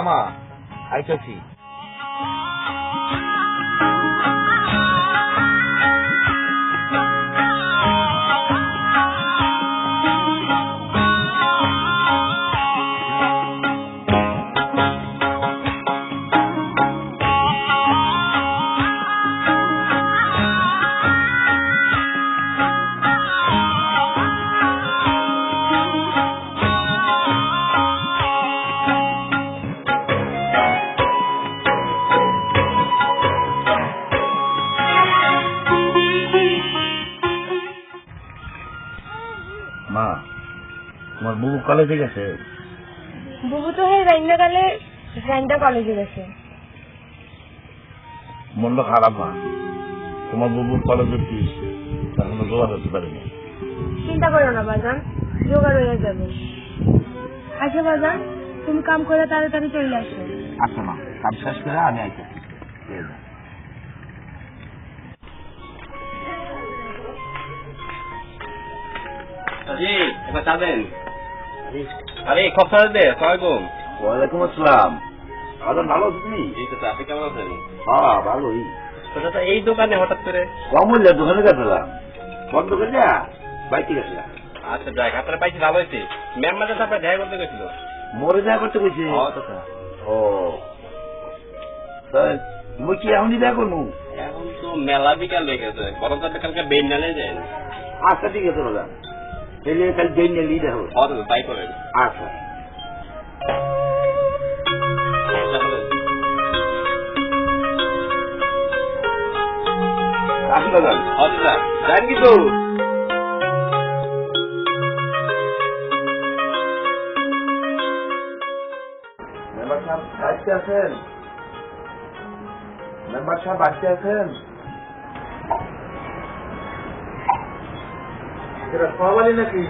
মা আইতেছি। মা তোমার বুবু কলেজে গেছে? বুবু তো রাইন্দাকালে রাইন্দা কলেজে গেছে। মনটা খারাপ মা, তোমার বুবুর কলেজে কি এখনো জোগাড় হতে পারেনি। চিন্তা করো না বাজান, জোগাড় হয়ে যাবে। আচ্ছা বাজান, তুমি কাম করে তাড়াতাড়ি চলে আসো। আচ্ছা মা, কাম শেষ করে আমি আইতেছি। ওয়ালাইকুম আসসালাম। ভালো আছো তুমি? আপনি কেমন আছেন? হ্যাঁ ভালোই। এই দোকানে হঠাৎ করে? কম হইলে দোকানে গেছিলাম, বন্ধ করে বাইতে গেছিলাম। আচ্ছা যাক, আপনার পাইছি ভালো হয়েছে। ম্যাম মাঝে আপনার দেখা করতে গেছিল। মরে দেখা করতে গেছি? ও মুই কি এখনই দেখা করবো? এখন তো মেলা বিকাল হয়ে গেছে, বরং তো কালকে বেন নালে যায়। আচ্ছা ঠিক আছে দাদা, তাহলে কাল বেন নালেই দেখো। তাই করেন। আচ্ছা আসি দাদা। জান কিন্তু মেম্বার সাহেব বাড়িতে আছেন? মেম্বার সাহেব বাড়িতে আছেন? এটা সবাই নাকি?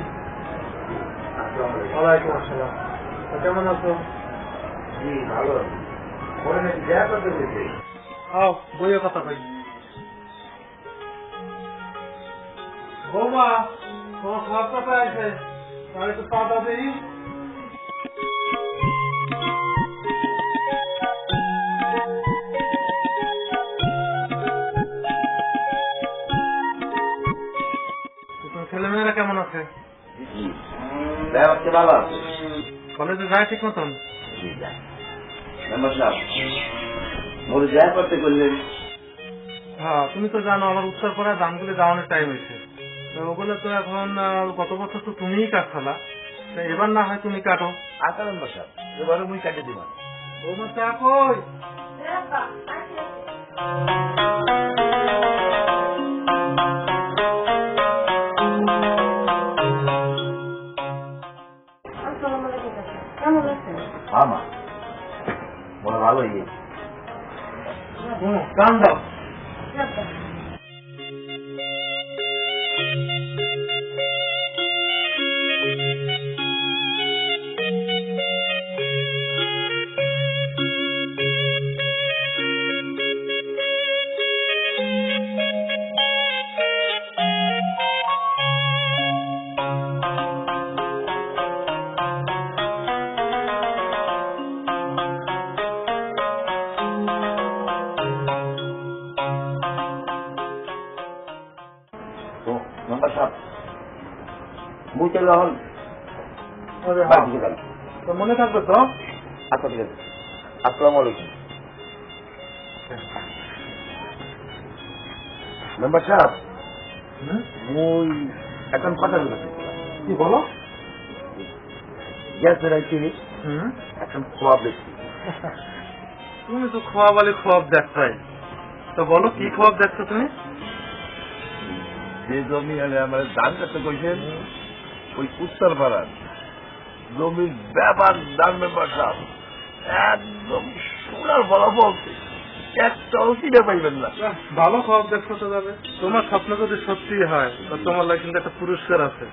ওয়ালাইকুম আসসালাম। কেমন আছো? জি ভালো। বলে নাকি দেখা করতে গেছে? বইয়ের কথা ভাই। বৌমা তোমার সব কথা আছে, তাহলে একটু পাতা দিই। ছেলেমেয়েরা কেমন আছে? ভালো আছে। কলেজে যায় ঠিক মতন? হ্যাঁ, তুমি তো জানো আমার উত্তরপাড়ার দামগুলি দাওয়ানোর টাইম হয়েছে। ওগুলো তো এখন গত বছর তো তুমিই কাটছালা, এবার না হয় তুমি কাটো। আচ্ছা মেম্বার সাহেব, এবারে মুই কাটে দিবা। ওমা চা কই? ভালোই গান দাও। মনে থাকবে তো? আচ্ছা ঠিক আছে, আসসালামু আলাইকুম। মেম্বার সাহেব, মুই এখন কথা বলছি। কি বলো? গ্যাস বেড়াইছি, এখন খোয়াব দেখছি। তুমি তো খোয়াব বলে খোয়াব দেখছাই, তো বলো কি খোয়াব দেখছো তুমি? যে জমি আমার দান করতে কইছেন, ওই উত্তর পাড়ার জমির ব্যাপার দান মেম্বার সাহেব একদম সোনার বলা বলছে, একটাও কিনে পাইবেন না। ভালো খবর দেখছো তো যাবে। তোমার স্বপ্ন যদি সত্যি হয় তো তোমার লাগে কিন্তু একটা পুরস্কার আছে।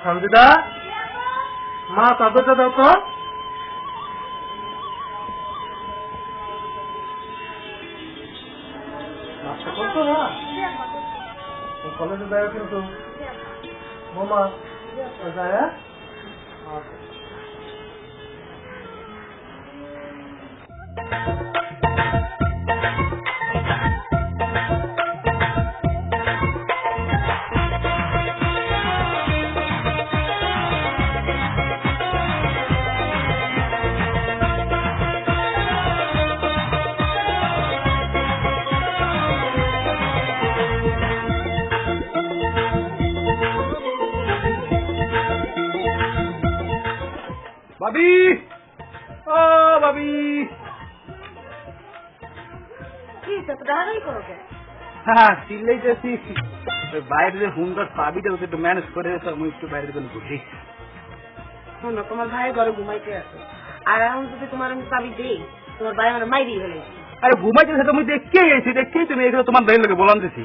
সঞ্জিদা, মা তাদেরটা দাও তো। করতো না কলেজে দেয় কিন্তু বোমা যায়। ভাবি, ও ভাবি, হ্যাঁ চিল্লাইতেছি। বাইরে হুন্ডার চাবিটা একটু ম্যানেজ করে আমি একটু বাইরে গেলে বুঝি। শোনো, তোমার ভাই ঘরে ঘুমাইতে আছে, আর এখন যদি তোমার আমি চাবি দেই, তোমার ভাই আমার মাইরি ফেলে। আরে ঘুমাইতেছে তুমি দেখেই গেছি, দেখেই তুমি এগুলো তোমার ভাইয়ের লোকে বলান দিছি।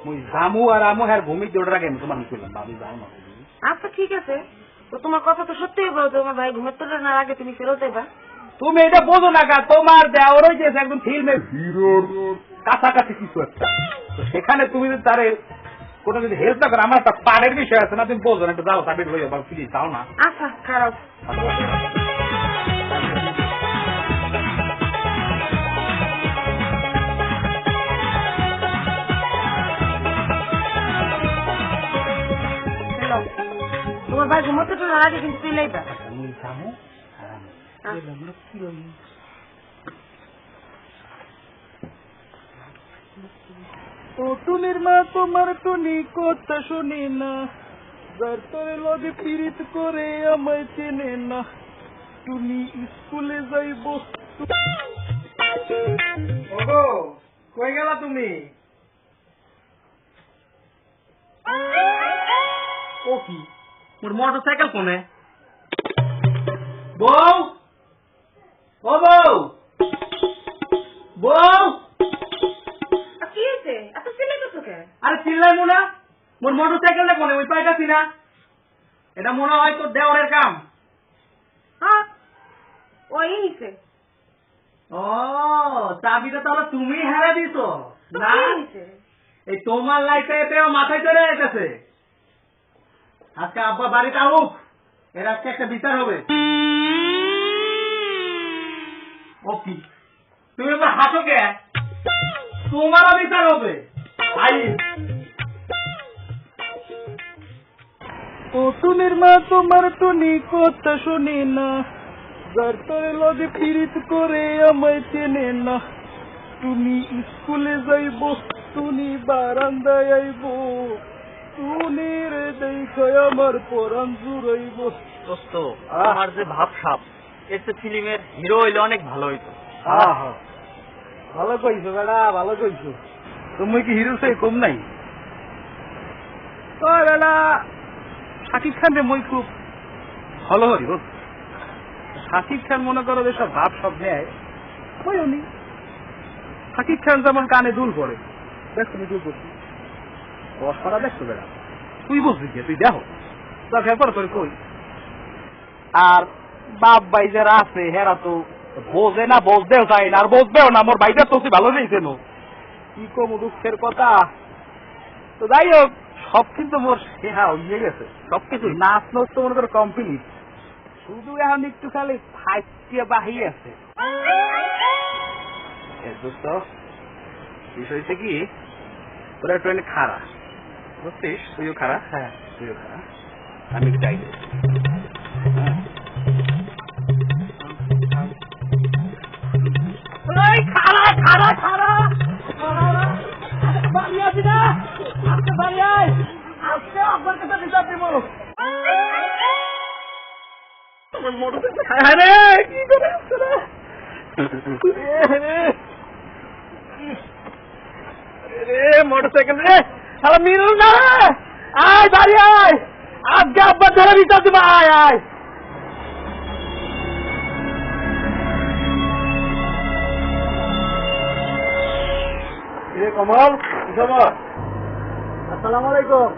মুই জামু আর আমু হ্যাঁ ঘুমিয়ে ওটার আগে আমি তোমার করলাম ভাবি যাও না। আচ্ছা ঠিক আছে, তো তোমার কথা তো সত্যিই বলো, তোমার ভাই ঘুমাতে না আগে তুমি ফেরত দেবা। তুমি এটা বোঝো না, তোমার দেওয়ার হয়েছে একদম ফিল্মে হিরোর কাছাকাছি কিছু একটা, তো সেখানে তুমি যদি তারে কোনো যদি হেল্প না করো, আমার একটা পাড়ের বিষয় আছে না, তুমি বোঝো না, একটু যাও সাবিট হয়ে যাও প্লিজ, যাও না। আচ্ছা খারাপ। তোমার ভাই ঘুমাতে তো না আগে কিন্তু তুই লাইবা। ও টুনির মা তোমার টুনি কথা শুনি না, যার তোর লগে পীড়িত করে আমায় চেনে না, টুনি স্কুলে যাইব। ওগো কই গেলা তুমি? ও কি মোর মোটরসাইকেল কোনে? বউ, ও বউ, বউ, কি হয়েছে এত চিল্লাইতেছো কেন? আরে চিল্লাইবো না, মোর মোটরসাইকেলটা কোনে? ওই পাইতাছি না, এটা মনে হয় তোর দেওয়ারের কাম। হ্যাঁ ওই নিছে। ও চাবিটা তাহলে তুমি হারা দিছো না? এই তোমার লাইফে এতেও মাথায় চলে যেতেছে। আজকে আব্বা বাড়িতে আসুক, এর আজকে একটা বিচার হবে। ও কি তুমি এবার হাসো কে? তোমারও বিচার হবে। ও টুনির মা তোমার টুনি কথা শুনি না, যার তোর লগে পীড়িত করে আমায় চেনে না, টুনি স্কুলে যাইব, টুনি বারান্দায় আইব, টুনির দেখে আমার পরাণ জুড়াইব। দোস্ত আমার যে ভাবসাব এসে ফিল্মের হিরো হইলে অনেক ভালো হইতো। ভালো কইছো বেড়া, ভালো কইছো। তুমি কি হিরো সেই কম নাই? তো বেড়া শাকিব খান রে মই খুব ভালো হরি। শাকিব খান মনে করো যেসব ভাব সব নেয় ওই উনি। শাকিব খান যেমন কানে দুল পড়ে, দেখো তুমি দুল পড়ছি অসারা দেখছো বেড়া, তুই বুঝবি কে? তুই দেখো দেখার পর তোর কই। আর বাপ ভাই যারা আছে হেরা তো বোঝে না, বসতেও চাই না, আর বসবেও না। মোর ভাইটা তো ভালো নেই কেন, কি কম দুঃখের কথা। তো যাই হোক সব কিন্তু মোর শেহা হয়ে গেছে, সবকিছু নাচ নাচ তো মনে করো কমপ্লিট, শুধু এখন একটু খালি ফাইটিয়া বাহি আছে। দোস্ত বিষয়টা কি, তোরা একটু এনে খারা বুঝছিস, তুইও খারা। হ্যাঁ তুইও খারা, আমি চাই খারা খারা খারা বাড়ি আছি না, আজকে বাড়ি আয়, আজকে আপনার কাছে বিচার দেব। কি করে মোটরসাইকেল রে শালা মিল না, আয় বাড়ি আয়, আজকে আব্বার ধরে বিচার দেব। আয় আয় কমল, আসসালামু আলাইকুম।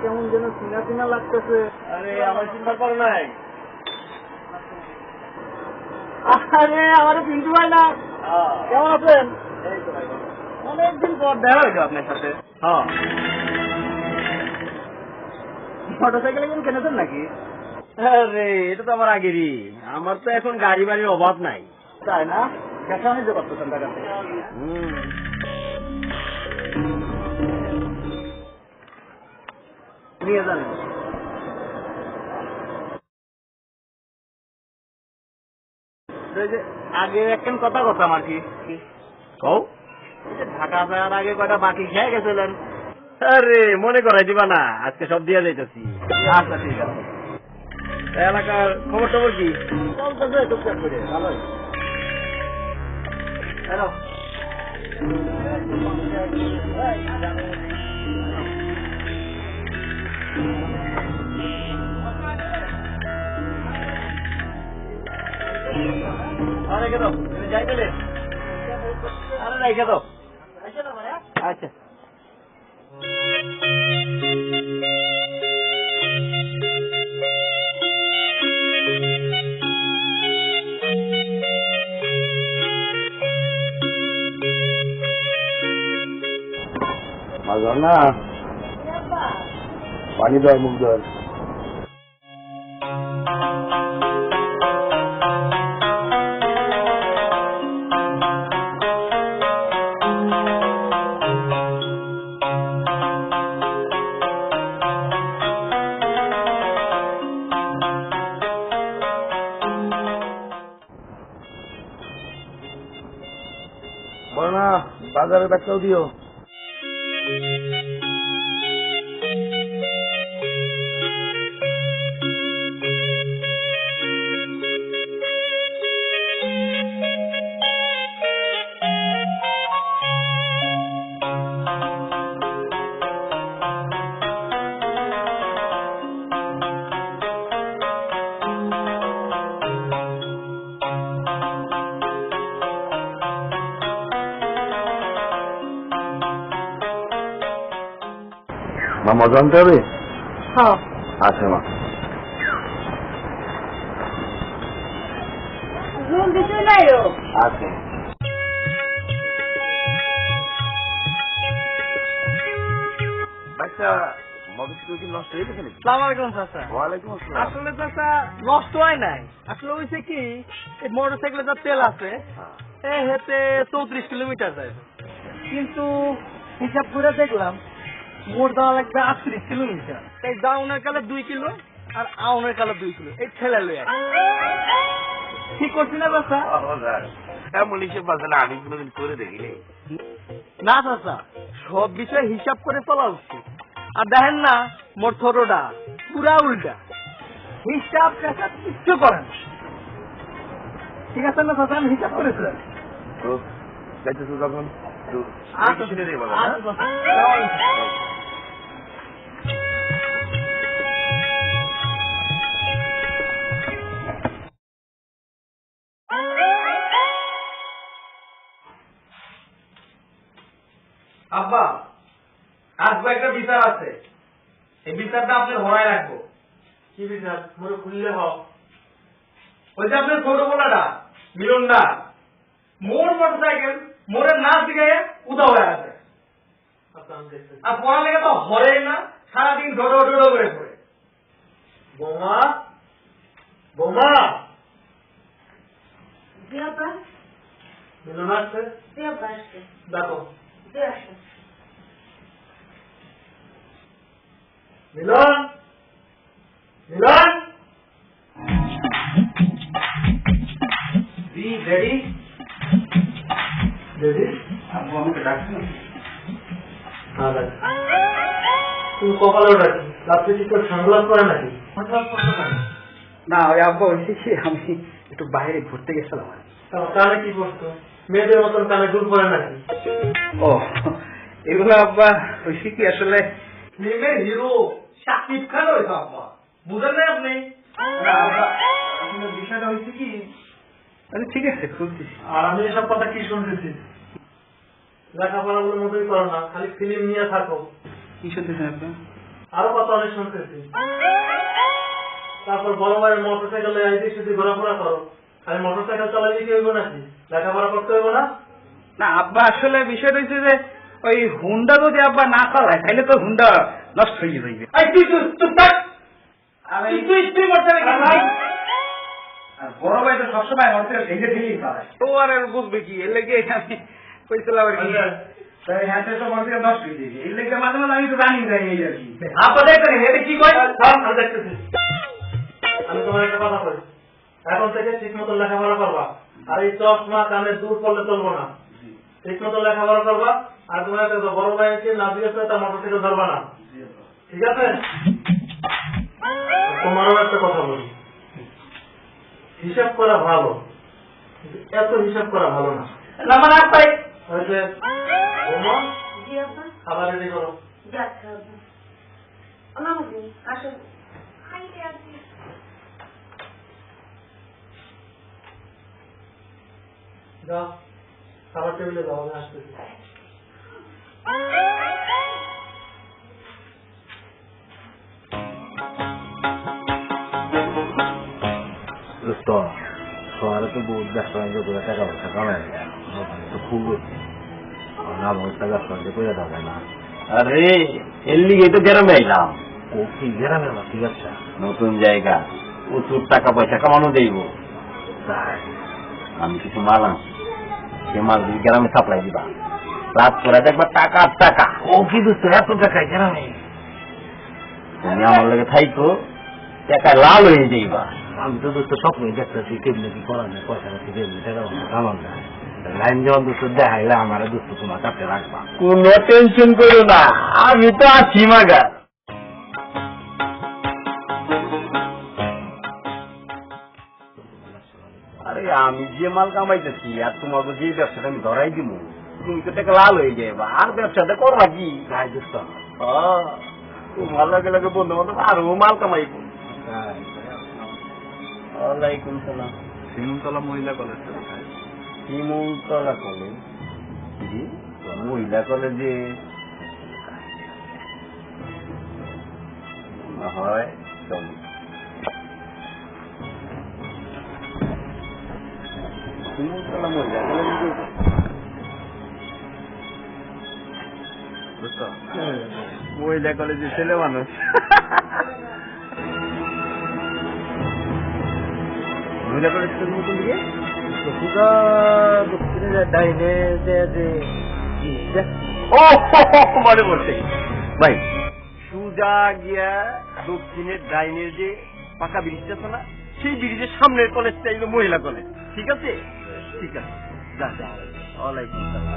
কেমন যেন চিনা চিনা লাগতেছে। আরে আমার চিন্তা করো নাই। আরে আমার পিন্টু ভাই না, কেমন আছেন? অনেকদিন পর দেখা হইলো আপনার সাথে। মোটরসাইকেল এখন কিনেছেন নাকি? আরে এটা তো আমার আগেরই, আমার তো এখন গাড়ি বাড়ির অভাব নাই। তাই না? দেখা নিতে পারতেছেন টাকা থেকে। নিয়ে জানেন আগে একখান কথা করতাম আর কি। কও ঢাকা যাওয়ার আগে কয়টা বাকি খেয়ে গেছিলেন। আরে মনে করাই দিবা না, আজকে সব দিয়ে যাইতেছি। আচ্ছা ঠিক আছে। এলাকার খবর টবর কি চলতেছে টুকটাক করে? ভালোই। হ্যালো রেখে দাও, যাই পেলে। আরে রেখে দাও। আচ্ছা না পানি দেওয়ার মুখ দেওয়ার বলো না বাজারে ব্যাগটাও দিও। মা মজা আনতে হবে? হ্যাঁ আচ্ছা মা। জলদি চলে আয়ো। আচ্ছা আচ্ছা মোটরসাইকেল কি নষ্ট হয়ে গেছে নাকি? সালাম আলাইকুম চাচা। ওয়ালাইকুম আসসালাম। আসলে চাচা নষ্ট হয় নাই, আসলে হয়েছে কি এই মোটর সাইকেলে যা তেল আছে হেতে 34 কিলোমিটার যায়, কিন্তু হিসাব করে দেখলাম মোট দেওয়া লাগবে 38 কিলোমিটার। এই ডাউনের কালে 2 কিলো আর আউনের কালে 2 কিলো, এই ঠেলা লই ঠিক করছি না চাচা? এমন হিসেব আছে না, আমি কোনোদিন করে দেখিনি। না চাচা, সব বিষয় হিসাব করে চলা উচিত। আর দেখেন না মোর ছোটটা পুরা উল্টা, হিসাব চাচা কিচ্ছু করেন। ঠিক আছে না চাচা, আমি হিসাব করেছিলাম। তো যাইতেছো যখন একটু আচ্ছা, শুনে দিয়ে বলো, আচ্ছা, হ্যাঁ? চাচা। আব্বা আজকে একটা বিচার আছে, এই বিচারটা আপনার হরাই রাখবো। কি বিচার? মোরে খুললে হোক। ওই যে আপনার ছোটবেলাটা মিলনটা মোর মোটরসাইকেল মোরের নাচ দিকে উদা হয়ে আছে, আর পড়ালেখা তো হরে না, সারাদিন ঢোড়ো ঢোড়ো করে পড়ে। বৌমা, বৌমা, মিলন আসছে, দেখো। মিলন, মিলন, রেডি রেডি। আমাকে ডাকছেন? তুমি কপালে রাখি রাত্রে কি তোর সানগ্লাস করে নাকি? না ওই আব্বা হয়েছে কি, আমি একটু বাইরে ঘুরতে গেছিলাম। কানে কি পড়তো? মেয়েদের মতন কানে দুল পরে নাকি? ও এগুলো আব্বা হয়েছে কি, আসলে ফিল্মের হিরো শাকিব খান হয়েছে আব্বা, বুঝেন না আপনি? না আব্বা, আসলে বিষয়টা হয়েছে কি, আচ্ছা ঠিক আছে শুনতেছি। আর আমি এসব কথা কি শুনতেছি? লেখাপড়া বলে মতোই করো না, খালি ফিল্ম নিয়ে থাকো। কি শুনতেছেন আপনি? আরো কথা অনেক শুনতেছি। তারপর বড় ভাইয়ের মোটর সাইকেলে আইতে শুধু ঘোরাফেরা করো, খালি মোটর সাইকেল চালাইলে কি হইব নাকি? লেখাপড়া করতে হইব না? না আব্বা, আসলে বিষয়টা হচ্ছে যে ওই হুন্ডা যদি আব্বা না চালায় তাহলে তো হুন্ডা নষ্ট হয়ে যাবে। তুই চুপ থাক। তুই মোটরসাইকেল ভাই আর বড় ভাই তো সবসময় মোটরসাইকেল ঢেকে ঢেকেই চালায় তো আর বুঝবে কি এর লেগে আমি কইছিলাম আর কি তাই হাতে তো মোটরসাইকেল নষ্ট হয়ে যাবে এর লেগে মাঝে মাঝে আমি তো রানিং যাই এই আর কি আপনাদের এটা কি কয় আমি দেখতেছি আমি তোমার একটা কথা বলি এখন থেকে ঠিক মতো লেখাপড়া করবা আর এই চশমা কানে দূর করলে চলবো না ঠিক মতো লেখাপড়া করবা আর তোমার একটা বড় ভাই আছে না দিয়ে তার মোটরসাইকেল ধরবা না ঠিক আছে তোমারও একটা কথা বলি হিসাব করা ভালো কিন্তু এত হিসাব করা ভালো না মানে আপনার হয়েছে খাবার রেডি করো যাও খাবার টেবিলে যাও আমি আসতেছি শহরে তো বহুত ব্যস্ত বাণিজ্য করে টাকা পয়সা কামায় তো খুব না ব্যবস্থা ব্যস্ত বাণিজ্য করে দেওয়া না। আরে এর লিগে তো গ্রামে এলাম। ও কি গ্রামে আমার ঠিক আছে নতুন জায়গা প্রচুর টাকা পয়সা কামানো দেব। আমি কিছু মাল আনছি সে মাল দিয়ে গ্রামে সাপ্লাই দিবা রাত করে দেখবা টাকা টাকা। ও কি দোস্ত এত টাকা গ্রামে তুমি আমার লগে থাইতো টাকায় লাল হয়ে যাইবা। আমি তো দোস্ত স্বপ্নই দেখতেছি কেমনি কি করা যায় পয়সা রাখি কেমনি টাকা কামান যায় লাইন যখন দোস্ত দেখাইলে আমার দোস্ত তোমার কাছে রাখবা। কোনো টেনশন করো না আমি তো আছি মাগা। আরে আমি যে মাল কামাইতেছি আর তোমাকে যে ব্যবসাটা আমি ধরাই দিব তুমি তো টাকা লাল হয়ে যাবে আর ব্যবসাটা করবা কি দোস্ত তোমার লাগে লাগে বন্ধু বান্ধব আরো মাল কামাইব। ওয়ালাইকুম সালাম। শিমুলতলা মহিলা কলেজ শিমুলতলা কলেজ জি মহিলা কলেজে হয় চল শিমুলতলা মহিলা কলেজ মহিলা কলেজে ছেলে মানুষ মহিলা কলেজ নতুন দিকে ডাইনে মনে পড়ছে ভাই সুজা গিয়া দক্ষিণের ডাইনের যে পাকা ব্রিজ আছে না সেই ব্রিজের সামনের কলেজটা এগুলো মহিলা কলেজ ঠিক আছে ঠিক আছে যা যা ওয়ালাইকুম সালাম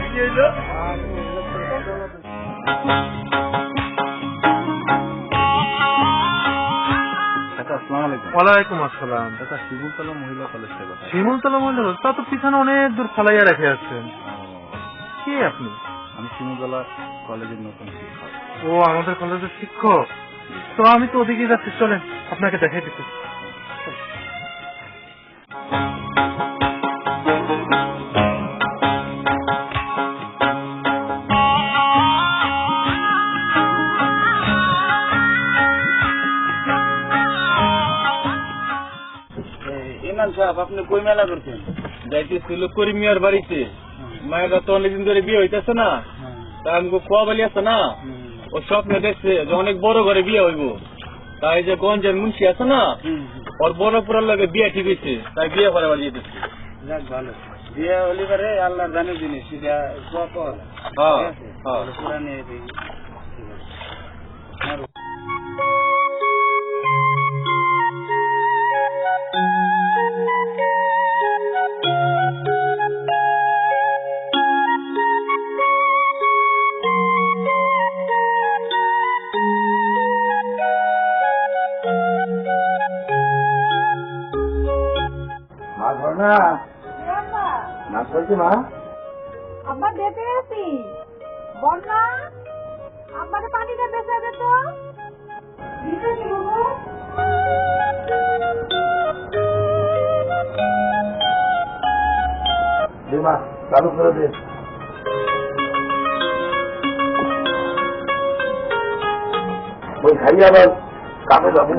কি হইলো ওয়ালাইকুম আসসালাম। দাদা শিমুলতলা মহিলা কলেজটা কথা শিমুলতলা মহিলা কলেজ তা তো পিছনে অনেক দূর ফালাইয়া রেখে আসছেন। কে আপনি? আমি শিমুলতলা কলেজের নতুন শিক্ষক। ও আমাদের কলেজের শিক্ষক তো আমি তো ওদিকে যাচ্ছি চলেন আপনাকে দেখাই দিতে। আপনি কই মেলা করছেন? যাইতেছিল করিমিয়ার বাড়িতে মায়েরা তো অনেকদিন ধরে বিয়ে হইতেছে না তা আমাকে খোয়া বালি আছে না ও স্বপ্নে দেখছে যে অনেক বড় ঘরে বিয়ে হইব তাই যে গঞ্জের মুন্সি আছে না ওর বড় পুরার লগে বিয়ে ঠিক হয়েছে তাই বিয়ে করে বাড়ি যেতেছে। যাক ভালো বিয়ে হলি পারে আল্লাহর জানের জিনিস সেটা পুরা নিয়ে দিই। আব্বা দেখে আছি বন্যা আব্বারে পানিটা বেঁচে দে তো চালু করে দে ওই খাই আবার কামে যাবো।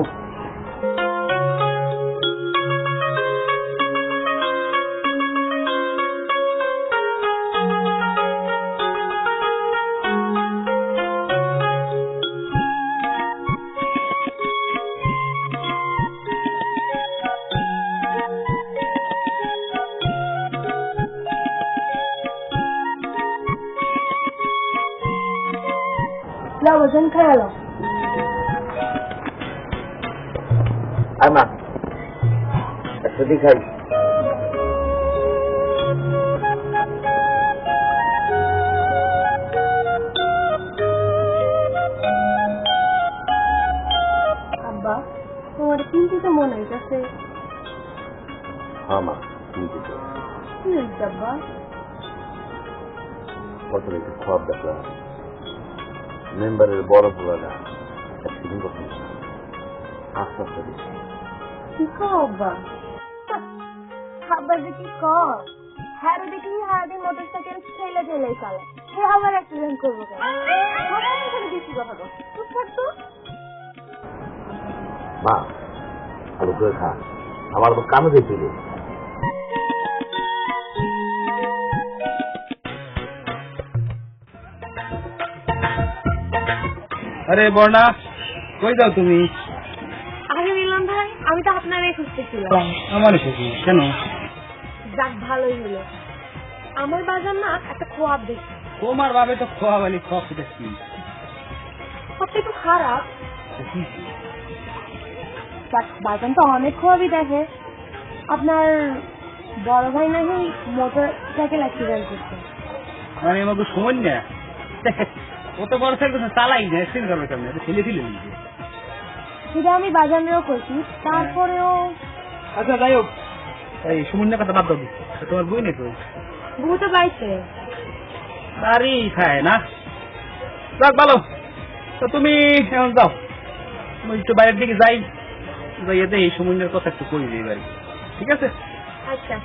যাও বাজান খেয়ালো আর মা একসাথে খাই। আব্বা তোমার চিন্তিত মনে হইতেছে। হ্যাঁ মা চিন্তিত। কি হয়েছে আব্বা? কত একটু খবর দেখলাম মেম্বারের বড় পোলারা অ্যাক্সিডেন্ট করতে আস্তে আস্তে দিচ্ছে। কি কও আব্বা? আব্বা যে কি কও? হ্যাঁ দেখি হারাদিন মোটরসাইকেল ঠেলে ঠেলে চালা, সে আবার অ্যাক্সিডেন্ট করবো কেন? সবাই এখানে বেশি কথা বল, চুপ থাকতো। মা ভালো করে খা, আমার তো কামে দেখছিল। আরে বর্ণা, কই যাও তুমি? আরে মিলন ভাই, আমি তো আপনারই খুঁজতেছিলাম। আমার খুশি কেন? যাক ভালোই হলো, আমার বাজার না একটা খোয়াব দেখি। তোমার বাবে তো খোয়া বালি খোয়া দেখি সবটা একটু খারাপ। বাজান তো অনেক খোয়াবই দেখে। আপনার বড় ভাই নাকি মোটর সাইকেল অ্যাক্সিডেন্ট করছে। মানে আমাকে সময় না, ও তো বড় সাইকেল চালাই না, অ্যাক্সিডেন্ট করবে কেমন? ঠেলে ঠেলে নিয়ে সেটা আমি বাজানেরও করছি, তারপরেও। আচ্ছা যাই হোক, এই সুমন্যার কথা বাদ দাও, তোমার বই নেই তো? বউ তো বাইছে বাড়ি খায় না। যাক ভালো, তো তুমি এখন যাও, তুমি একটু বাইরের দিকে যাই, যাইতে এই সুমন্যার কথা একটু করি দিই বাড়ি, ঠিক আছে? আচ্ছা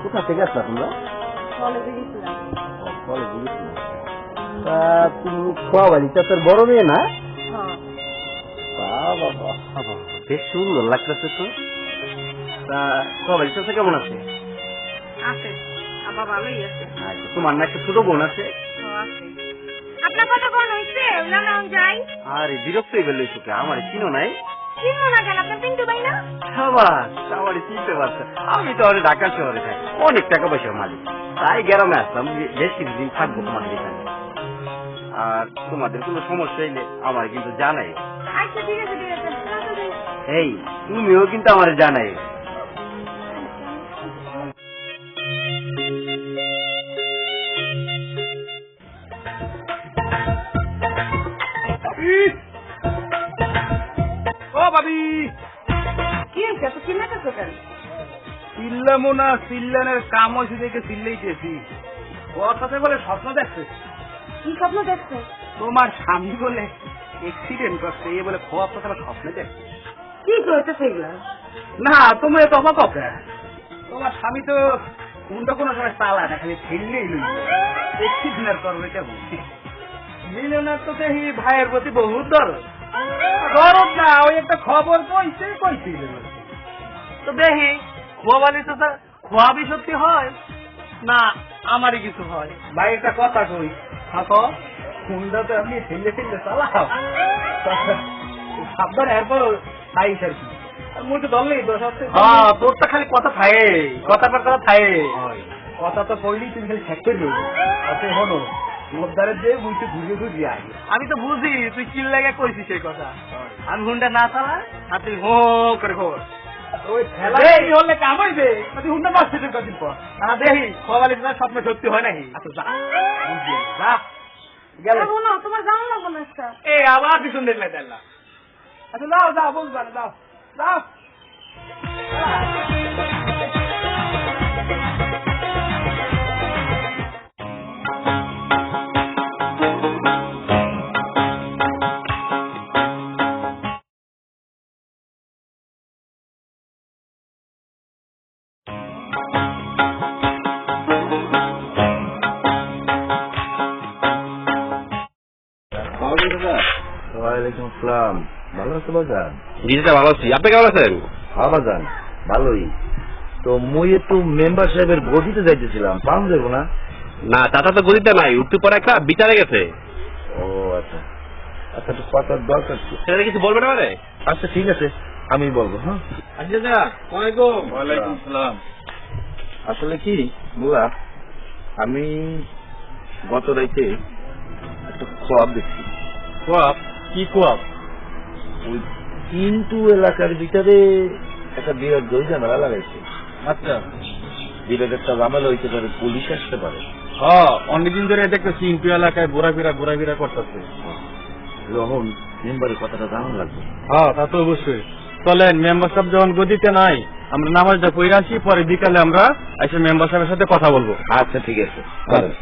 কোথা থেকে আসলা তোমরা? কলেজে গেছিলাম। কলেজে গেছিলাম। তা তুমি খোয়া বাড়ি চাচার বড় মেয়ে না? বাবা বেশ সুন্দর লাগতেছে তো। তা খোয়া বাড়ি চাচা কেমন আছে? আছে, আবার ভালোই আছে। আচ্ছা, তোমার না একটা ছোট বোন আছে? আপনার কথা কোন হয়েছে? যাই। আরে বিরক্ত হয়ে গেল সুখে, আমার চিনো নাই? চিনো না কেন? আপনার পিন্টু ভাই না? আমার চিনতে পারছে। আমি তো আরে ঢাকা শহরে থাকি, অনেক টাকা পয়সার মালিক, তাই গ্রামে আসলাম, বেশ কিছুদিন থাকবো তোমাদের এখানে। আর তোমাদের কোনো সমস্যা হইলে আমার কিন্তু জানাই। আচ্ছা ঠিক আছে ঠিক আছে। এই তুমিও কিন্তু আমার জানাই। ও ভাবি, কি হয়েছে? এত চিল্লাতেছো কেন? চিল্লামো না, চিল্লানের কাম হয়েছে দেখে চিল্লাইতেছি। ওর সাথে বলে স্বপ্ন দেখছে, কি স্বপ্ন দেখছো? তোমার স্বামী বলে অ্যাক্সিডেন্ট করছে, এ বলে খোয়া কথা স্বপ্নে দেখছে। কি করতে সেগুলা? না তুমি তো অবাক হবে, তোমার স্বামী তো কোনটা কোনো সময় চালায় না, খালি ঠেললেই লই অ্যাক্সিডেন্ট করবে কেমন? মিলনের তো দেখি ভাইয়ের প্রতি বহুত দরদ। দরদ না, ওই একটা খবর কইছে কইছিল তো দেখি খোয়া বালি তো খোয়াবি সত্যি হয় না আমারই কিছু হয়। ভাই একটা কথা কই, থাকো কোনটা তো আপনি ঠেলে ঠেলে চালাও, সাবধান এরপর খাইস আর কি। মুই তো ধরলেই তো সব। হ্যাঁ তোর তো খালি কথা থাকে, কথা পর কথা থাকে, কথা তো কইলেই তুমি খালি ঠেক করে দেবো। আচ্ছা হলো লোকদারের দিয়ে মুই তো ঘুরিয়ে ঘুরিয়ে আই। আমি তো বুঝি তুই চিল লাগে কইছিস সেই কথা, আমি হুন্ডা না চালা আর তুই হো করে খবর ওই ঠেলা হলে কাম হইবে, তুই হুন্ডা মারছিস কদিন পর। না দেখি সবাই স্বপ্ন সত্যি হয় নাকি? আচ্ছা যা যা গেল তোমার জানো না কোনো একটা? এ আবার পিছন দেখলে দেখলাম। আচ্ছা যাও যাও বলবা যাও যাও। ওয়ালাইকুম আসসালাম। ভালো আছো বাজান? জি ভালো আছি, আপনি কেমন আছেন? হ্যাঁ বাজান ভালোই তো। মুই একটু মেম্বার সাহেবের গদিতে যাইতেছিলাম, পাম যাবো না? না চাচা তো গদিতে নাই, উঠতে পরে একটা বিচারে গেছে। ও আচ্ছা। আচ্ছা একটু কথার দরকার ছিল। সেটা কিছু বলবে না মানে? আচ্ছা ঠিক আছে, আমি বলবো। হ্যাঁ ওয়ালাইকুম আসসালাম। আসলে কি বুঝলা, আমি গত রাইতে একটা খোয়াব দেখছি। কোয়াপ? কি কোয়াপ? ওই কিন্তু এলাকার ভিতরে একটা বিরাট দই ঝামেলা লাগাইছে। আচ্ছা, বিরাট একটা ঝামেলা হইতে পারে, পুলিশ আসতে পারে। হ্যাঁ অনেকদিন ধরে দেখতেছি ইম্পি এলাকায় ঘোরাফেরা করতেছে। যখন মেম্বারের কথাটা জানা লাগবে। হ্যাঁ তা তো অবশ্যই। চলেন, মেম্বার সাহেব যখন গদিতে নাই, আমরা নামাজটা পড়ে আসি, পরে বিকালে আমরা এসে মেম্বার সাহেবের সাথে কথা বলবো। আচ্ছা ঠিক আছে, চলেন।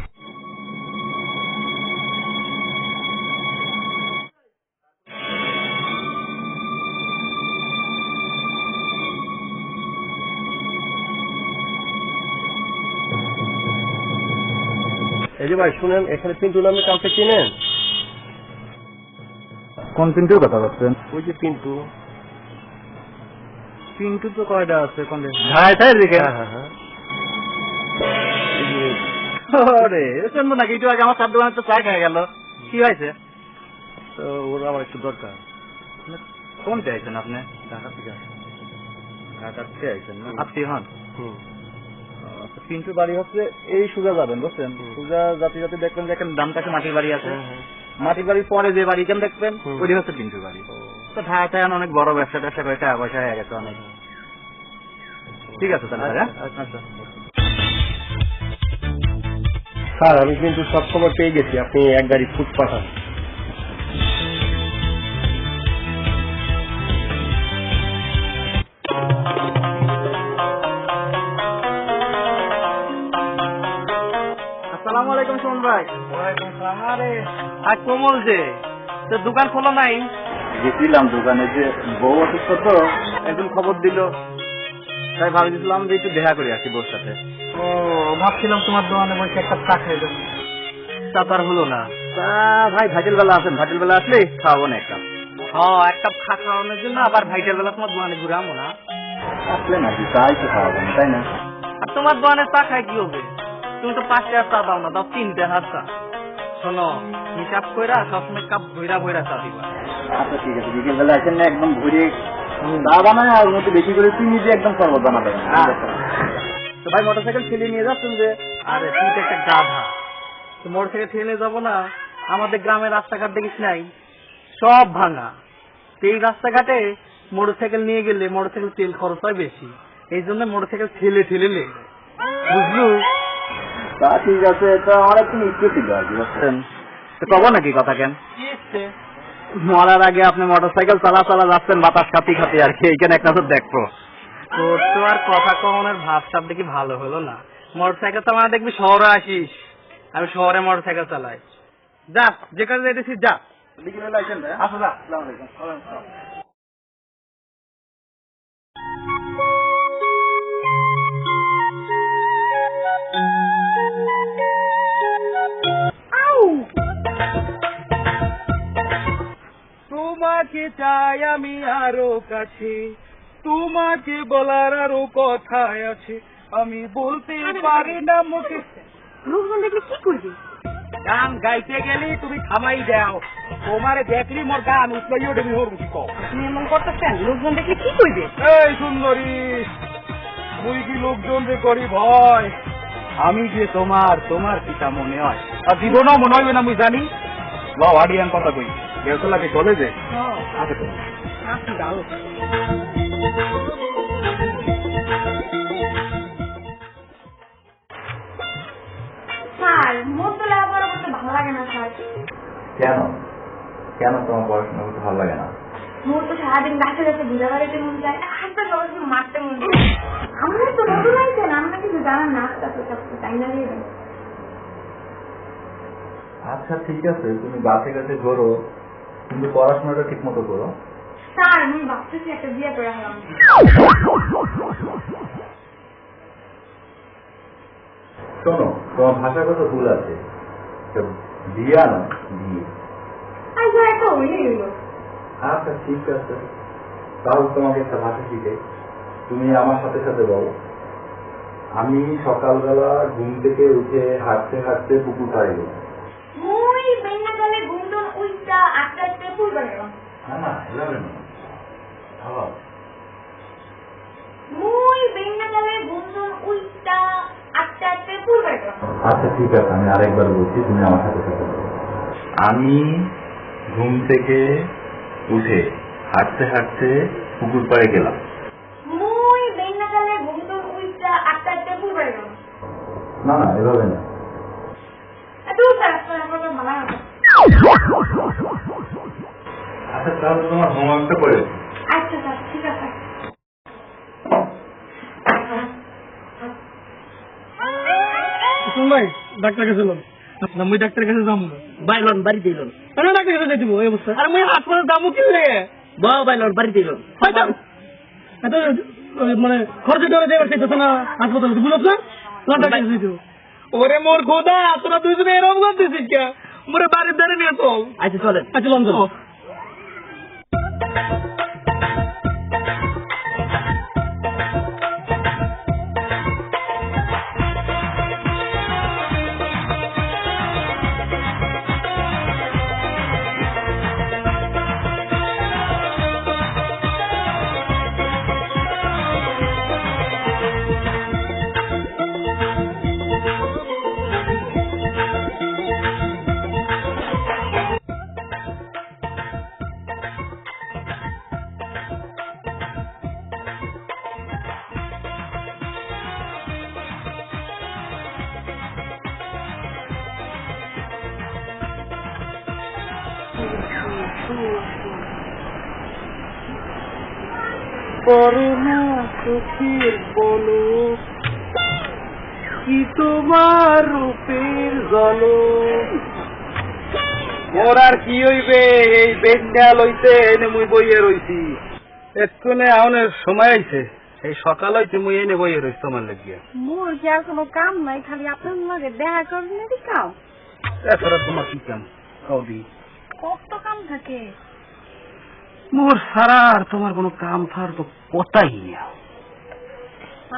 এই যে ভাই শুনেন, এখানে পিন্টু নামে কাউকে চিনেন? কোন পিন্টুর কথা বলছেন? ওই যে পিন্টু। পিন্টু তো কয়টা আছে কোন হ্যাঁ হ্যাঁ। শুনবো নাকি? একটু আগে আমার চার দোকানে তো চা খেয়ে গেল, কি হয়েছে? তো ওরা আমার একটু দরকার। কোন চাইছেন আপনি? ঢাকা থেকে আসে। ঢাকা থেকে আইছেন না? আত্মীয় হন? পিন্টুর বাড়ি হচ্ছে এই সোজা যাবেন, বুঝছেন? সোজা যাতে যাতে দেখবেন যে এখানে ডান পাশে মাটির বাড়ি আছে, মাটির বাড়ির পরে যে বাড়ি কেন দেখবেন ওইটি হচ্ছে পিন্টুর বাড়ি। তো ঢাকায় অনেক বড় ব্যবসা ট্যাবসা করে টাকা পয়সা হয়ে গেছে অনেক। ঠিক আছে তাহলে স্যার। আচ্ছা স্যার, আমি কিন্তু সব খবর পেয়ে গেছি, আপনি এক গাড়ি ফুট পাঠান। আসসালামু আলাইকুম সুমন ভাই। ওয়ালাইকুম সালাম। আরে আজ কোমল যে তো দোকান খোলা নাই? গেছিলাম দোকানে, যে বউ অসুস্থ তো একজন খবর দিল, তাই ভাবছিলাম যে একটু দেখা করে আসি বউর সাথে। ও ভাবছিলাম তোমার দোকানে বসে একটা চা খেয়ে যাবো, তা তো আর হলো না। তা ভাই ভাইটেল বেলা আসেন, ভাইটেল বেলা আসলে খাওয়াবো না এক কাপ। হ্যাঁ এক কাপ খাওয়ানোর জন্য আবার ভাইটেল বেলা তোমার দোকানে ঘুরে আমো না? আসলে নাকি চাই তো খাওয়াবো না, তাই না? আর তোমার দোকানে চা খাই কি হবে? তুমি তো 5 টাকা চা দাও না, দাও 3 টাকা চা। শোনো, হিসাব কইরা সবসময় কাপ ভইরা চা দিবা। আচ্ছা ঠিক আছে, বিকেল বেলা আসেন না, একদম ভরে চা বানায় আর মধ্যে বেশি করে চিনি দিয়ে একদম শরবত বানাবেন। তো ভাই মোটরসাইকেল ঠেলে নিয়ে যাচ্ছেন যে? আরে তুই তো একটা গাধা, তো মোটরসাইকেল ঠেলে যাবো না? আমাদের গ্রামের রাস্তাঘাট দেখিস নাই, সব ভাঙা। এই রাস্তাঘাটে মোটরসাইকেল নিয়ে গেলে মোটরসাইকেল তেল খরচ হয় বেশি, এই জন্য মোটরসাইকেল ঠেলে লে, বুঝলু? তা ঠিক আছে, তো আমার একটু ইচ্ছে ছিল আর কি, বুঝছেন? তো কব নাকি কথা কেন? মরার আগে আপনি মোটরসাইকেল চালা যাচ্ছেন বাতাস খাতি আর কি, এইখানে একটা তো দেখবো। তোর তো আর কথা কমনের ভাবসাব দেখি ভালো হলো না। মোটরসাইকেল চালানো দেখবি শহরে আসিস, আমি শহরে মোটরসাইকেল চালাই। যা যেখানে যাইতেছিস যা। আসো যা। আসসালামু আলাইকুম। তোমাকে চাই আমি আরো কাছে, তোমাকে বলার আরো কথা আছে, আমি বলতে পারি না মুখে। লোকজন দেখলে কি করবি? গান গাইতে গেলি তুমি থামাই দাও, তোমারে দেখলি মোর গান উঠলেই ওঠে মোর মুখি কও। আপনি এমন করতেছেন, লোকজন দেখলে কি করবে? এই সুন্দরী, তুই কি লোকজন যে করি ভয়, আমি যে তোমার পিতা মনে হয়, আর জীবনও মনে হইবে না আমি জানি। লাও আডিয়ান কথা কই, বেলতলাকে কলেজে আছে তো। স্যার, মোর তো লেখাপড়া করতে ভালো লাগে না স্যার। কেন তোমার পড়াশোনা করতে ভালো লাগে না? মোর তো সারাদিন গাছে ঘুরে বেড়াতে মন যায়, হাতটা সবাই মারতে মন যায়। আমরা তো নতুন আইছেন, আমরা কিছু জানান না, আস্তে আস্তে তাই না দিয়ে দেন। আচ্ছা ঠিক আছে, তুমি গাছে ঘোরো, কিন্তু পড়াশোনাটা ঠিক মতো করো। স্যার আমি ভাবতেছি একটা বিয়ে করে হলাম। শোনো, তোমার ভাষার কথা ভুল আছে, বিয়া নয় বিয়ে। আচ্ছা একটা হয়ে গেল। আচ্ছা ঠিক আছে, তাহলে তোমাকে একটা ভাষা শিখাই, তুমি আমার সাথে সাথে বলো। আমি সকালবেলা ঘুম থেকে উঠে হাঁটতে পুকুর পাড়ে গেলাম। ওই বেঙ্গা গেলে ঘুমটা ওই উল্টা আস্তে আস্তে ফুলবে কেন? না এভাবে না ভালো মুই বেঙ্গালে গুঞ্জন উল্টা আস্তে আস্তে ফুলবে কেন? আচ্ছা ঠিক আছে, আমি আরেকবার বলছি, তুমি আমার সাথে সাথে বলো। আমি ঘুম থেকে উঠে হাঁটতে হাঁটতে পুকুর পাড়ে গেলাম। মুই বেঙ্গালে গুঞ্জন উল্টা আস্তে আস্তে ফুলবে কেন? না এভাবে না। এত আপনার মানা আচ্ছা তাহলে তোমার হোমওয়ার্কটা করে। আচ্ছা স্যার ঠিক আছে। ভাই ডাক্তার কাছে যাম না, মুই ডাক্তারের কাছে যাম না। বাইলন বাড়িতে এলন আমি ডাক্তার কাছে যাইতে এই অবস্থা। আর মুই হাসপাতালে যাবো কি রে? বাবা বাইলন বাড়িতে এলন এত মানে খরচ করে দেবার চাইতেছে না হাসপাতালে, বুঝছ না? তোমার ডাক্তার কাছে যাইতে। ওরে মোর খোদা, তোরা দুজনে এরকম করতেছিস কে? মোরে বাড়ির ধারে নিয়ে চল। আচ্ছা চলেন। আচ্ছা লঞ্চল। করোনা চোখের বলো কি তোমার রূপের জলো, মোর আর কি হইবে এই বেঙ্গা লইতে এনে মুই বইয়ে রইছি। এক্ষণে আউনের সময় আইছে, এই সকাল হইতে মুই এনে বইয়ে রইছি তোমার লাগিয়া। মোর কি আর কোনো কাম নাই, খালি আপনার লগে দেখা করবেন কাম। এছাড়া তোমার কি কাম কৌদি? কত কাম থাকে। মোর সারা আর তোমার কোনো কাম থার তো কথাই না।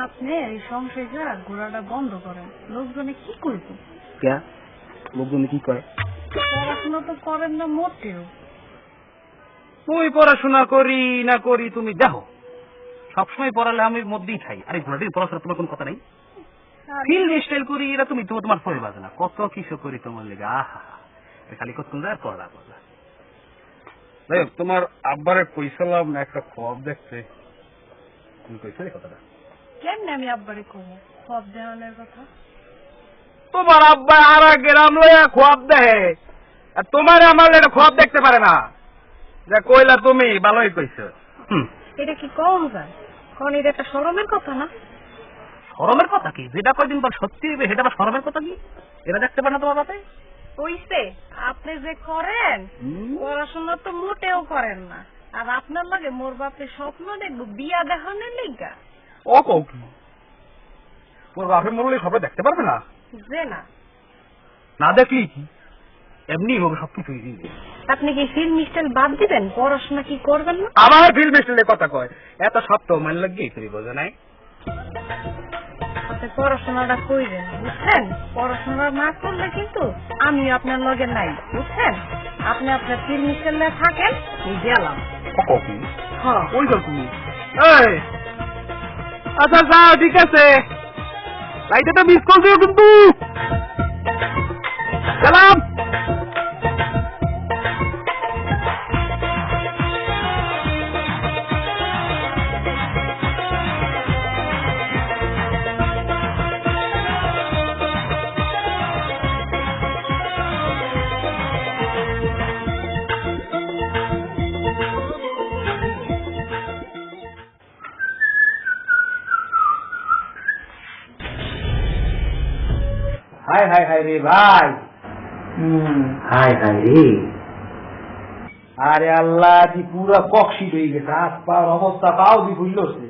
আপনি এই সংসারটা ঘোরাটা বন্ধ করেন, লোকজনে কি করবে? কে লোকজন কি কয়? পড়াশোনা তো করেন না মোটেও। তুই পড়াশোনা করি না করি তুমি দেখো, সবসময় পড়ালে আমি মধ্যেই খাই। আরে ঘোরাটির পড়াশোনা তোমার কোনো কথা নেই? ফিল্ড স্টাইল করি এটা তুমি তোমার ফলে বাজে না, কত কিছু করি তোমার লেগে। আহা খালি কত যায় পড়া পড়া। যাই হোক, তোমার আব্বারে কইছিলাম একটা খবর দেখতে, তুমি কইছো এই কথাটা? কেমনে আমি আব্বারে কমো সব দেওয়ানের কথা? তোমার আব্বা আর গ্রাম লইয়া খোয়াব দেখে, আর তোমার আমার এটা খোয়াব দেখতে পারে না। যা কইলা তুমি ভালোই কইছো। এটা কি কম যায়? কারণ এটা একটা শরমের কথা না। শরমের কথা কি? যেটা কয়দিন পর সত্যি হইবে সেটা আবার শরমের কথা কি? এরা দেখতে পারে না তোমার বাপে? হইছে আপনি যে করেন পড়াশোনা তো মোটেও করেন না, আর আপনার লাগে মোর বাপে স্বপ্ন দেখবো বিয়া দেখানোর লিগা। ও কও কি? তোর বাপের মরলে সবাই দেখতে পারবে না? যে না না দেখলি কি এমনি হোক সবকিছুই দিবে। আপনি কি ফিল্ম স্টাইল বাদ দিবেন, পড়াশোনা কি করবেন না? আবার ফিল্ম স্টাইলের কথা কয়, এত সত্য মান লাগিয়ে তুই বোঝা নাই। আপনি পড়াশোনাটা কইবেন, বুঝছেন? পড়াশোনা না করলে কিন্তু আমি আপনার লগে নাই, বুঝছেন? আপনি আপনার ফিল্ম স্টাইলে থাকেন, আমি গেলাম। হ্যাঁ ওই গল্প তুমি আচ্ছা যা ঠিক আছে, লাইটটা মিস করছো কিন্তু গেলাম। হাই হাই হাই রে ভাই, হাই হাই রে, আরে আল্লাহ দি পুরা কক্সি হয়ে গেছে, হাত পাওয়ার অবস্থা পাও দি ভুলছে।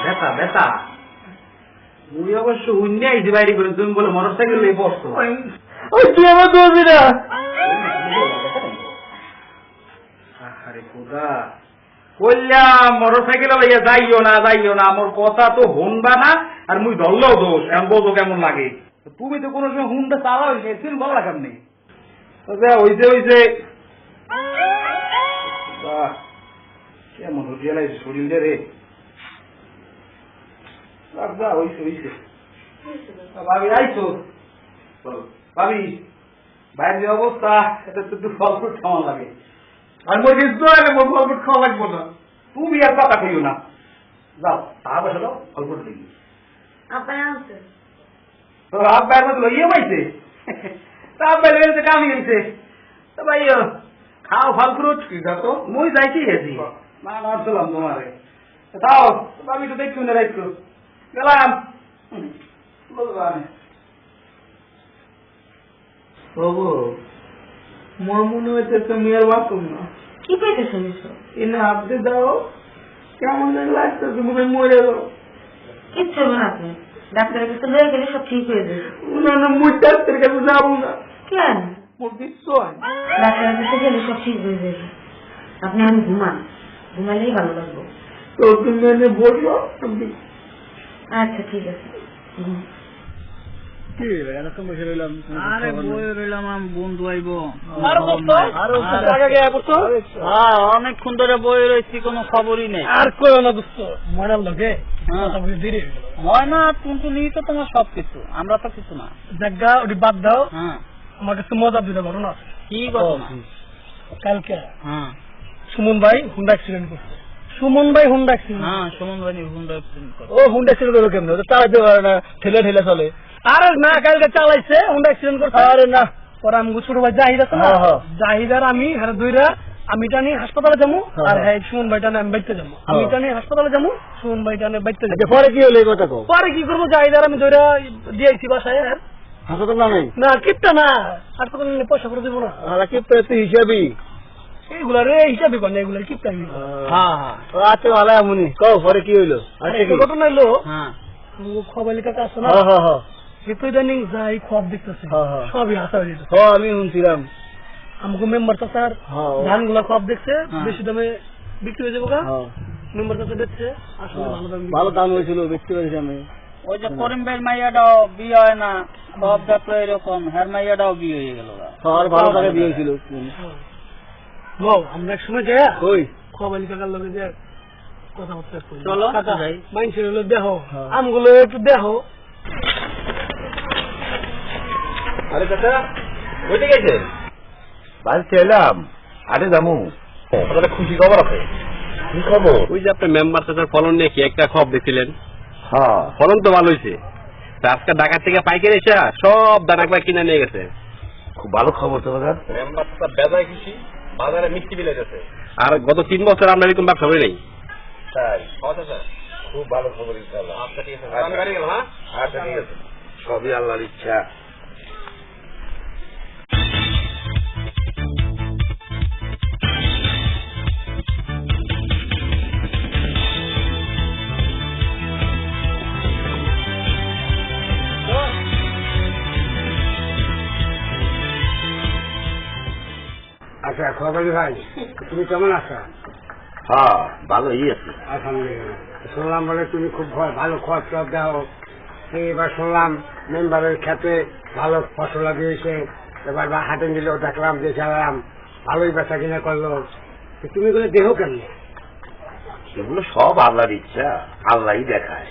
বেতা বেতা মুই অবশ্য উন্নে আইছি বাইরে করে, তুমি বলে মোটর সাইকেল নিয়ে বসতো। তুই আমার দোষী না। আরে খোদা কইলাম মোটর সাইকেল লইয়া যাইও না আমার কথা তো শুনবা না, আর মুই ধরলেও দোষ, এমন বোঝো কেমন লাগে। তুমি তো কোনো সময় হুন্ডা চালাও, ভালো লাগাম নেই। হইছে কেমন হইছে শরীর রে হইছে ভাবি আইছো ভাবি বাইরের যে অবস্থা এটা তো একটু ফল ফ্রুট খাওয়া লাগে আর মোর কিছু আগে মোর ফল ফ্রুট খাওয়া লাগবো না তুমি আর কথা কইও না যাও টাকা পয়সা দাও ফল ফ্রুট দিবি আপনার আনছে তোর হাত বাইর মতো লইয়ে পাইছে তা বাইরে গেছে কামি গেছে তো ভাই খাও ফল ফ্রুট তো মুই যাইছি হেছি না না চলাম তোমারে যাও ভাবি তো দেখছো না রাইছো গেলাম বলবান বাবু মোর মনে হচ্ছে তুমি আর বাঁচুম না কি পাইতেছেন এসব? এনে হাতে দাও কেমন লাগছে তুমি মরে গেল কিচ্ছু হবে না আপনি ডাক্তারের কাছে লয়ে গেলে সব ঠিক হয়ে যাবে। না না মুই ডাক্তারের কাছে যাবো না কেন? মোর কিচ্ছু হয় না। ডাক্তারের কাছে গেলে সব ঠিক হয়ে যাবে। আপনি আমি ঘুমালেই ভালো লাগবে। তো তুমি এনে বললো তুমি আচ্ছা ঠিক আছে। আরে বই রইলাম বন্ধু আইব অনেকক্ষণ ধরে বই রয়েছি কোনো খবরই নেই। আর করো না দোস্ত ময়নার লোকে ময়না টুনটুনি তো তোমার সবকিছু, আমরা তো কিছু না। জায়গা ওটি বাদ দাও। হ্যাঁ আমার কাছে মজা দিতে পারো না। কি ঘটনা? কালকে হ্যাঁ সুমন ভাই হুন্ডা অ্যাক্সিডেন্ট করছে। সুমন ভাই হুন্ডা অ্যাক্সিডেন্ট? হ্যাঁ সুমন ভাই হুন্ডা অ্যাক্সিডেন্ট করে। ও হুন্ডা অ্যাক্সিডেন্ট করলো কেমন? চালাইতে পারে না, ঠেলে ঠেলে চলে। আরে না কালকে চালাইছে হুন্ডা অ্যাক্সিডেন্ট করছে। আরে না পরে আমি ছোট ভাই জাহিদ আছে না, জাহিদার আমি হ্যাঁ দুইরা আমি টানি হাসপাতালে যাবো আর হ্যাঁ সুমন ভাই টানে আমি বাইতে যাবো। আমি টানি হাসপাতালে যাবো, সুমন ভাই টানে বাইতে যাবো। পরে কি হলো এই কথা? পরে কি করবো, জাহিদার আমি দুইরা দিয়েছি বাসায়। হাসপাতাল না কিপটা না, হাসপাতালে পয়সা করে দেবো না। কিপটা তো হিসাবই এইগুলা রে, হিসাবে করে না এগুলা কিপটা। হ্যাঁ হ্যাঁ আচ্ছা ভালো এমনি কও পরে কি হইলো? ঘটনা হইলো খবরের কাছে আসো না, ইদানিং যাই খব দেখতেছে সবই হাসা হয়ে যেত। আমি শুনছিলাম আমাকে মেম্বার চাচার ধান গুলা খব দেখছে বেশি দামে বিক্রি হয়ে যাবো। মেম্বার চাচা দেখছে আসলে ভালো দাম হয়েছিল, বিক্রি হয়েছে। আমি ওই যে করিম ভাইয়ের মাইয়াটাও বিয়ে হয় না, সব দেখলো এরকম, হ্যার মাইয়াটাও বিয়ে হয়ে গেল। ভালো দামে বিয়ে হয়েছিল। আমরা এক সময় যাই ওই খবর কাকার লোকে যে কথাবার্তা চলো মানুষের হলো দেহ আমগুলো একটু দেহ। আরে চাচা ওইটা গেছে বাড়ি ছেলাম আরে জামু খুশি খবর আছে। কি খবর? ওই যে আপনার মেম্বার চাচার ফলন নিয়ে কি একটা খবর দেখছিলেন? হ্যাঁ ফলন তো ভালো হয়েছে, আজকে ঢাকা থেকে পাইকারি এসে সব দানা একবার কিনে নিয়ে গেছে। খুব ভালো খবর তো বাজার। মেম্বার চাচা বেজায় খুশি, বাজারে মিষ্টি বিলে গেছে। আর গত 3 বছর আমরা এরকম ব্যবসা করি নাই। তাই খুব ভালো খবর ইনশাআল্লাহ। আচ্ছা ঠিক আছে, আমি বাড়ি গেলাম। হ্যাঁ আচ্ছা ঠিক আছে, সবই আল্লাহর ইচ্ছা। আচ্ছা খবর ভাই তুমি কেমন আছো? হ্যাঁ ভালোই আছে আলহামদুলিল্লাহ। শুনলাম বলে তুমি খুব ভালো খরচ টপ দাও। এবার শুনলাম মেম্বারের ক্ষেত্রে ভালো ফসল লাগিয়েছে, এবার হাটে নিলেও দেখলাম যে চালাম ভালোই বেচা কিনা করলো। তুমি গুলো দেহ কেমন? সেগুলো সব আল্লাহর ইচ্ছা, আল্লাহই দেখায়।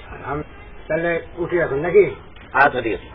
তাহলে উঠে আসুন নাকি? আচ্ছা ঠিক আছে।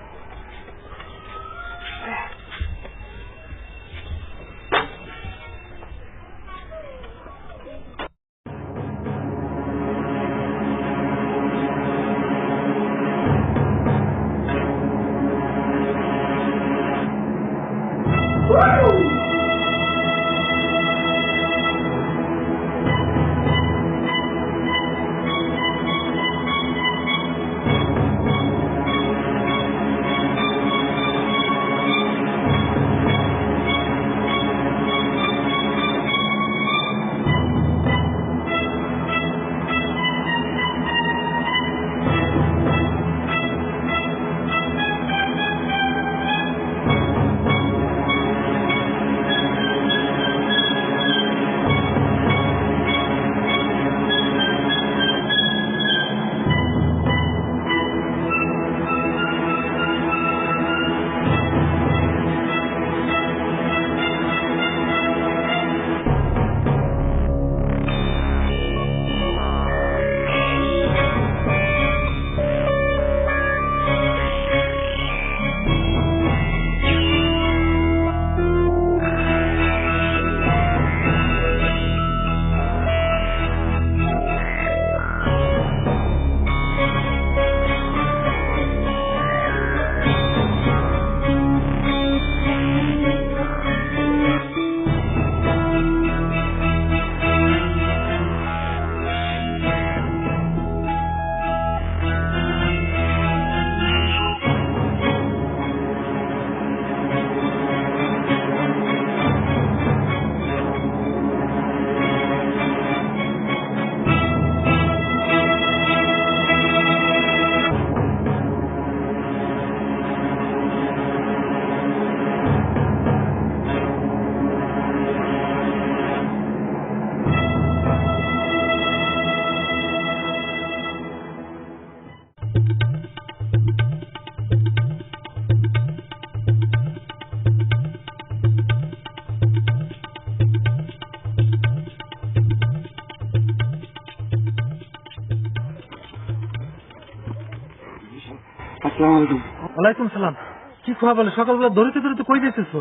ওয়ালাইকুম সালাম। কি খোয়া বলে সকালবেলা দৌড়িতে দৌড়িতে কই যেতেছো?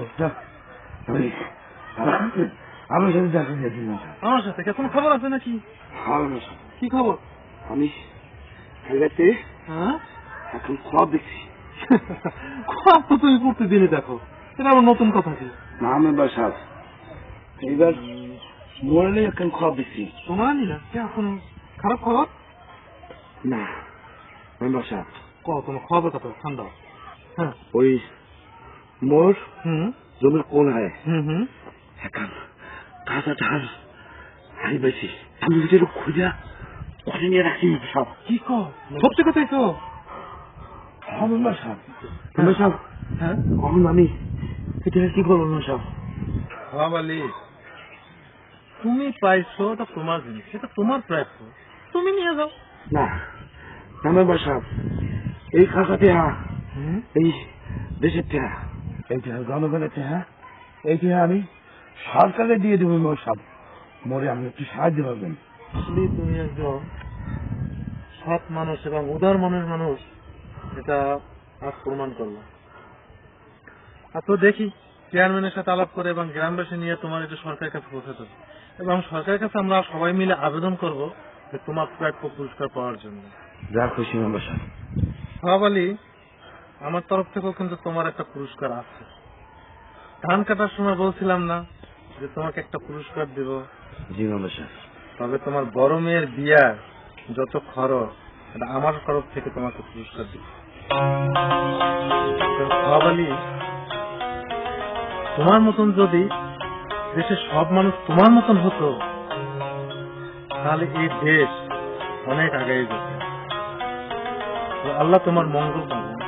আমার সাথে দেখা গেছিল আমার সাথে কোনো খবর আছে নাকি? কি খবর? আমি খেলাতে হ্যাঁ এখন সব দেখছি। খোয়া তো তুমি প্রতিদিনই দেখো, এটা আমার নতুন কথা কি? না মেম্বার সাহেব, এইবার মরলে এখন সব দেখছি। তোমার না এখন খারাপ খবর না মেম্বার সাহেব, কোনো খবর কথা ঠান্ডা। হ্যাঁ ওই মোর জমির কোন হয় হুম এখন কাঁচা ধান হাই বেশি, আমি ওইটা খুঁজা ওখানে নিয়ে রাখি সব। কি কর সত্যি কথাই তো? মেম্বার সাহেব, মেম্বার সাহেব, হ্যাঁ এখন আমি এটা কি করবো মেম্বার সাহেব? ভাবালি তুমি পাইছো, এটা তোমার জিনিস, এটা তোমার প্রাপ্য, তুমি নিয়ে যাও। না না মেম্বার সাহেব, এই কাঁচা টেহা, এই দেশের টেহা, এই টেহা জনগণের টেহা, এই টেহা আমি সরকারে দিয়ে দেবো মেম্বার সাহেব। মরে আমি একটু সাহায্য করবেন। তুমি একজন সৎ মানুষ এবং উদার মনের মানুষ, এটা আজ প্রমাণ করলাম। আর তো দেখি চেয়ারম্যানের সাথে আলাপ করে এবং গ্রামবাসী নিয়ে তোমার এটা সরকারের কাছে পৌঁছাতে হবে এবং সরকারের কাছে আমরা সবাই মিলে আবেদন করব যে তোমার প্রাপ্য পুরস্কার পাওয়ার জন্য। যা খুশি মেম্বার সাহেব। ভাবালি আমার তরফ থেকেও কিন্তু তোমার একটা পুরস্কার আছে। ধান কাটার সময় বলছিলাম না যে তোমাকে একটা পুরস্কার দেব? জি মেম্বার সাহেব। তবে তোমার বড় মেয়ের বিয়ার যত খরচ এটা আমার তরফ থেকে তোমাকে পুরস্কার দিব। ভাবালি তোমার মতন যদি দেশের সব মানুষ তোমার মতন হতো তাহলে এই দেশ অনেক আগে যেত। আল্লাহ তোমার মঙ্গল করবেন।